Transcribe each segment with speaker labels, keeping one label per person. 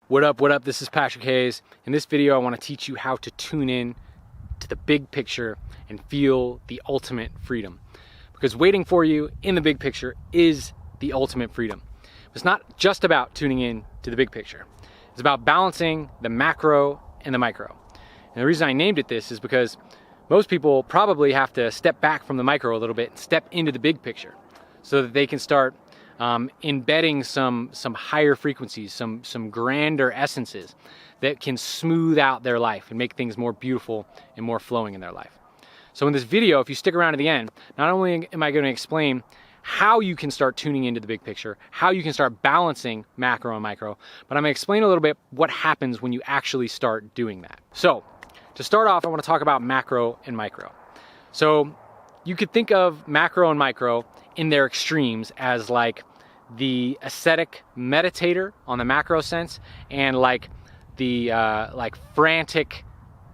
Speaker 1: What up, this is Patrick Hayes. In this video, I want to teach you how to tune in to the big picture and feel the ultimate freedom. Because waiting for you in the big picture is the ultimate freedom. It's not just about tuning in to the big picture. It's about balancing the macro and the micro. And the reason I named it this is because most people probably have to step back from the micro a little bit and step into the big picture so that they can start embedding some higher frequencies, some grander essences that can smooth out their life and make things more beautiful and more flowing in their life. So in this video, if you stick around to the end, not only am I going to explain how you can start tuning into the big picture, how you can start balancing macro and micro, but I'm going to explain a little bit what happens when you actually start doing that. So to start off, I want to talk about macro and micro. So you could think of macro and micro in their extremes as like the ascetic meditator on the macro sense and like the frantic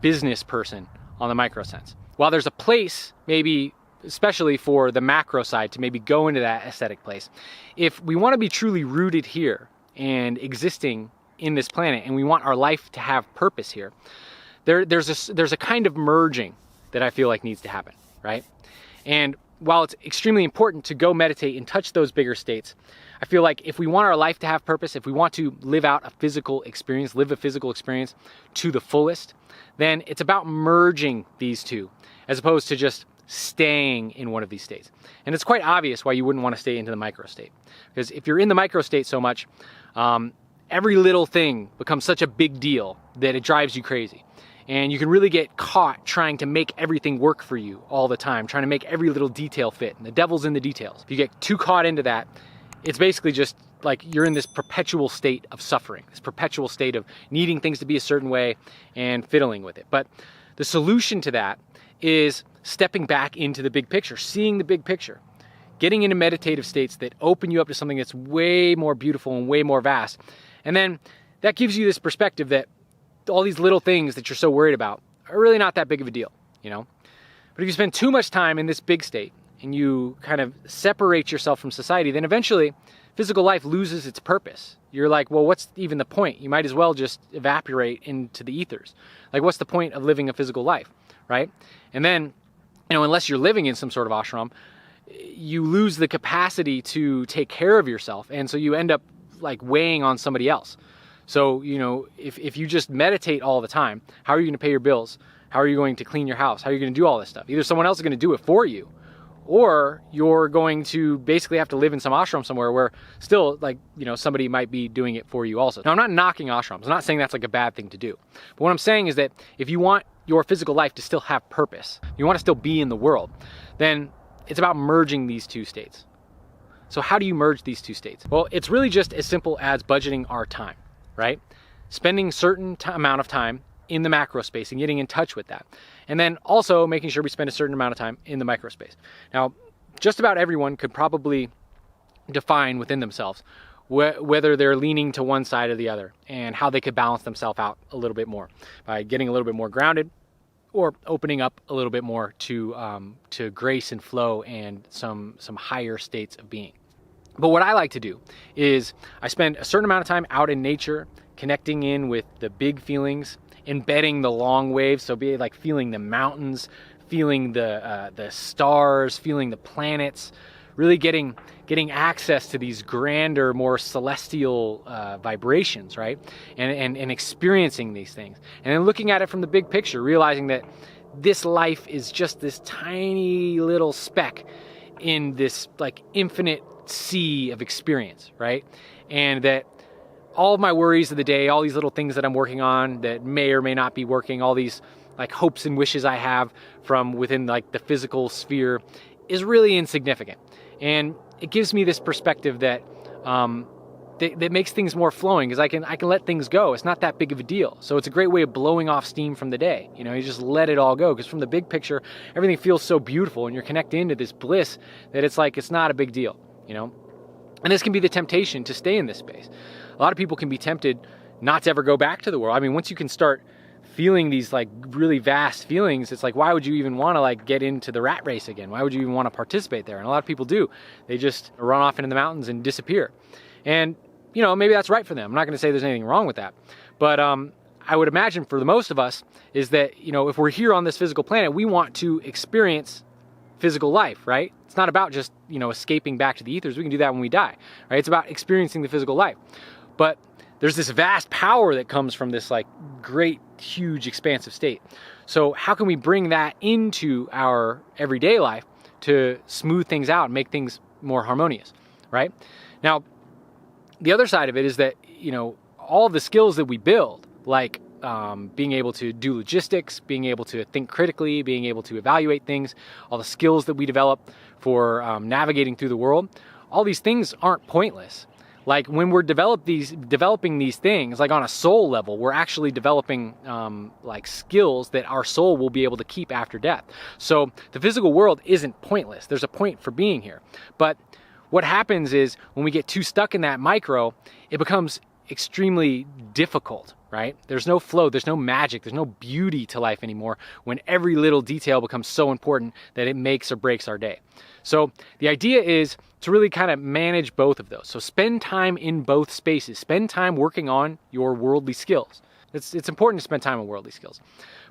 Speaker 1: business person on the micro sense. While there's a place, maybe especially for the macro side, to maybe go into that ascetic place, if we want to be truly rooted here and existing in this planet and we want our life to have purpose here, there's a kind of merging that I feel like needs to happen, right? And while it's extremely important to go meditate and touch those bigger states, I feel like if we want our life to have purpose, if we want to live out a physical experience, live a physical experience to the fullest, then it's about merging these two as opposed to just staying in one of these states. And it's quite obvious why you wouldn't want to stay into the micro state. Because if you're in the micro state so much, every little thing becomes such a big deal that it drives you crazy. And you can really get caught trying to make everything work for you all the time, trying to make every little detail fit. And the devil's in the details. If you get too caught into that, it's basically just like you're in this perpetual state of suffering, this perpetual state of needing things to be a certain way and fiddling with it. But the solution to that is stepping back into the big picture, seeing the big picture, getting into meditative states that open you up to something that's way more beautiful and way more vast. And then that gives you this perspective that all these little things that you're so worried about are really not that big of a deal, you know? But if you spend too much time in this big state and you kind of separate yourself from society, then eventually physical life loses its purpose. You're like, well, what's even the point? You might as well just evaporate into the ethers. Like, what's the point of living a physical life, right? And then, you know, unless you're living in some sort of ashram, you lose the capacity to take care of yourself. And so you end up like weighing on somebody else. So, you know, if you just meditate all the time, how are you going to pay your bills? How are you going to clean your house? How are you going to do all this stuff? Either someone else is going to do it for you, or you're going to basically have to live in some ashram somewhere where still, like, you know, somebody might be doing it for you also. Now, I'm not knocking ashrams. I'm not saying that's like a bad thing to do. But what I'm saying is that if you want your physical life to still have purpose, you want to still be in the world, then it's about merging these two states. So how do you merge these two states? Well, it's really just as simple as budgeting our time, right? Spending a certain amount of time in the macro space and getting in touch with that. And then also making sure we spend a certain amount of time in the micro space. Now, just about everyone could probably define within themselves whether they're leaning to one side or the other and how they could balance themselves out a little bit more by getting a little bit more grounded or opening up a little bit more to grace and flow and some higher states of being. But what I like to do is I spend a certain amount of time out in nature, connecting in with the big feelings, embedding the long waves, so be like feeling the mountains, feeling the stars, feeling the planets, really getting access to these grander, more celestial vibrations, right? And experiencing these things. And then looking at it from the big picture, realizing that this life is just this tiny little speck in this like infinite sea of experience, right? And that all of my worries of the day, all these little things that I'm working on that may or may not be working, all these like hopes and wishes I have from within like the physical sphere is really insignificant. And it gives me this perspective that that makes things more flowing, because I can let things go. It's not that big of a deal. So it's a great way of blowing off steam from the day. You know, you just let it all go, because from the big picture, everything feels so beautiful and you're connected into this bliss that it's like, it's not a big deal, you know? And this can be the temptation to stay in this space. A lot of people can be tempted not to ever go back to the world. I mean, once you can start feeling these like really vast feelings, it's like, why would you even want to like get into the rat race again? Why would you even want to participate there? And a lot of people do. They just run off into the mountains and disappear. And you know, maybe that's right for them. I'm not going to say there's anything wrong with that. But I would imagine for the most of us is that, you know, if we're here on this physical planet, we want to experience physical life, right? It's not about just, you know, escaping back to the ethers. We can do that when we die, right? It's about experiencing the physical life. But there's this vast power that comes from this like great, huge, expansive state. So how can we bring that into our everyday life to smooth things out and make things more harmonious, right? Now, the other side of it is that, you know, all of the skills that we build, like being able to do logistics, being able to think critically, being able to evaluate things, all the skills that we develop for navigating through the world, all these things aren't pointless. Like when we're developing these things, like on a soul level, we're actually developing like skills that our soul will be able to keep after death. So the physical world isn't pointless. There's a point for being here. But what happens is when we get too stuck in that micro, it becomes extremely difficult, right? There's no flow, there's no magic, there's no beauty to life anymore when every little detail becomes so important that it makes or breaks our day. So the idea is to really kind of manage both of those. So spend time in both spaces. Spend time working on your worldly skills. It's important to spend time on worldly skills.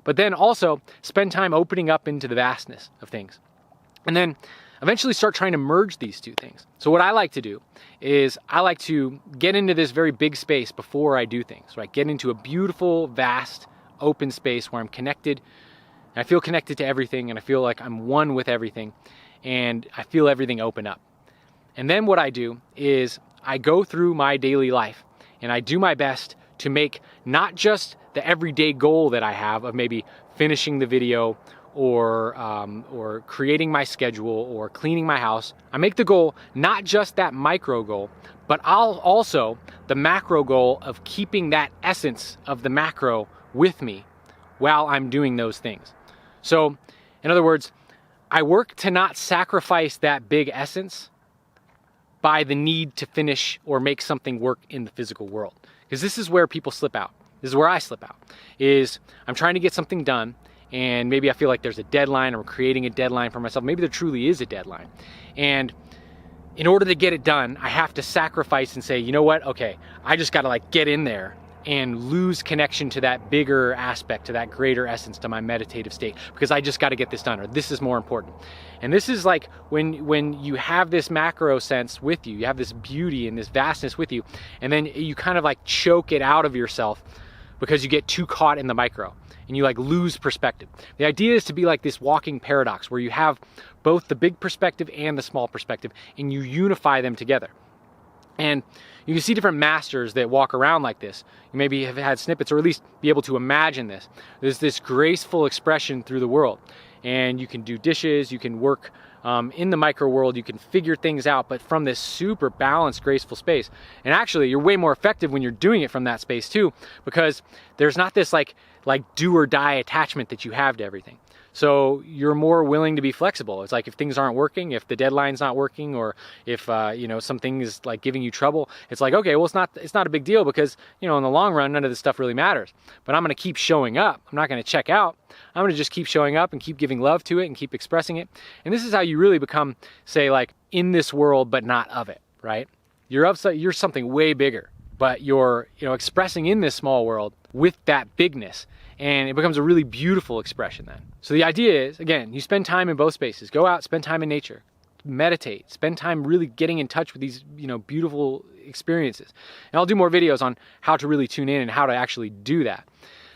Speaker 1: But then also spend time opening up into the vastness of things. And then eventually start trying to merge these two things. So what I like to do is I like to get into this very big space before I do things, right? Get into a beautiful, vast, open space where I'm connected. And I feel connected to everything and I feel like I'm one with everything and I feel everything open up. And then what I do is I go through my daily life and I do my best to make not just the everyday goal that I have of maybe finishing the video or creating my schedule or cleaning my house. I make the goal not just that micro goal, but I'll also the macro goal of keeping that essence of the macro with me while I'm doing those things. So in other words, I work to not sacrifice that big essence by the need to finish or make something work in the physical world. Because this is where people slip out. This is where I slip out. Is I'm trying to get something done and maybe I feel like there's a deadline or I'm creating a deadline for myself. Maybe there truly is a deadline. And in order to get it done, I have to sacrifice and say, you know what? Okay, I just got to like get in there and lose connection to that bigger aspect, to that greater essence, to my meditative state, because I just got to get this done, or this is more important. And this is like when you have this macro sense with you, you have this beauty and this vastness with you, and then you kind of like choke it out of yourself because you get too caught in the micro and you like lose perspective. The idea is to be like this walking paradox where you have both the big perspective and the small perspective and you unify them together. And you can see different masters that walk around like this. You maybe have had snippets or at least be able to imagine this. There's this graceful expression through the world. And you can do dishes, you can work in the micro world, you can figure things out, but from this super balanced, graceful space. And actually, you're way more effective when you're doing it from that space too, because there's not this like do or die attachment that you have to everything. So you're more willing to be flexible. It's like if things aren't working, if the deadline's not working, or if something is like giving you trouble, it's like, okay, well, it's not a big deal because, in the long run, none of this stuff really matters. But I'm going to keep showing up. I'm not going to check out. I'm going to just keep showing up and keep giving love to it and keep expressing it. And this is how you really become, say, like in this world, but not of it, right? You're something way bigger, but you're, expressing in this small world with that bigness. And it becomes a really beautiful expression then. So the idea is, again, you spend time in both spaces. Go out, spend time in nature, meditate, spend time really getting in touch with these, beautiful experiences. And I'll do more videos on how to really tune in and how to actually do that.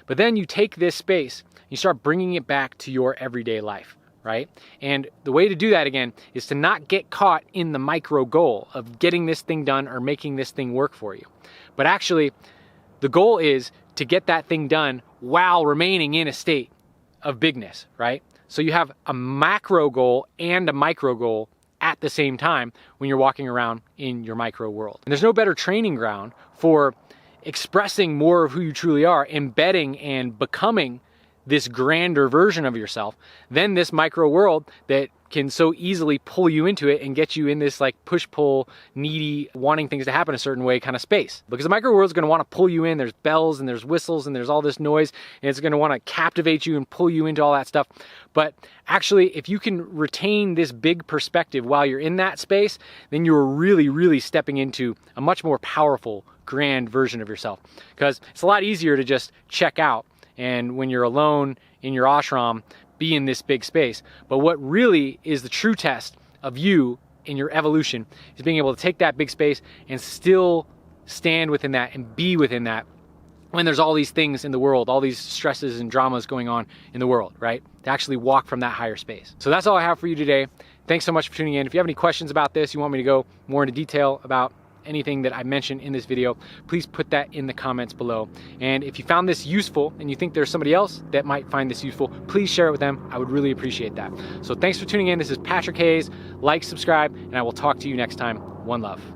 Speaker 1: But then you take this space, you start bringing it back to your everyday life, right? And the way to do that, again, is to not get caught in the micro goal of getting this thing done or making this thing work for you. But actually, the goal is to get that thing done while remaining in a state of bigness, right? So you have a macro goal and a micro goal at the same time when you're walking around in your micro world. And there's no better training ground for expressing more of who you truly are, embedding and becoming this grander version of yourself than this micro world that can so easily pull you into it and get you in this like push-pull, needy, wanting things to happen a certain way kind of space. Because the micro world is going to want to pull you in. There's bells and there's whistles and there's all this noise, and it's going to want to captivate you and pull you into all that stuff. But actually, if you can retain this big perspective while you're in that space, then you're really, really stepping into a much more powerful, grand version of yourself. Because it's a lot easier to just check out and when you're alone in your ashram, be in this big space. But what really is the true test of you in your evolution is being able to take that big space and still stand within that and be within that when there's all these things in the world, all these stresses and dramas going on in the world, right? To actually walk from that higher space. So that's all I have for you today. Thanks so much for tuning in. If you have any questions about this, you want me to go more into detail about anything that I mentioned in this video, please put that in the comments below. And if you found this useful and you think there's somebody else that might find this useful, please share it with them. I would really appreciate that. So thanks for tuning in. This is Patrick Hayes. Like, subscribe, and I will talk to you next time. One love.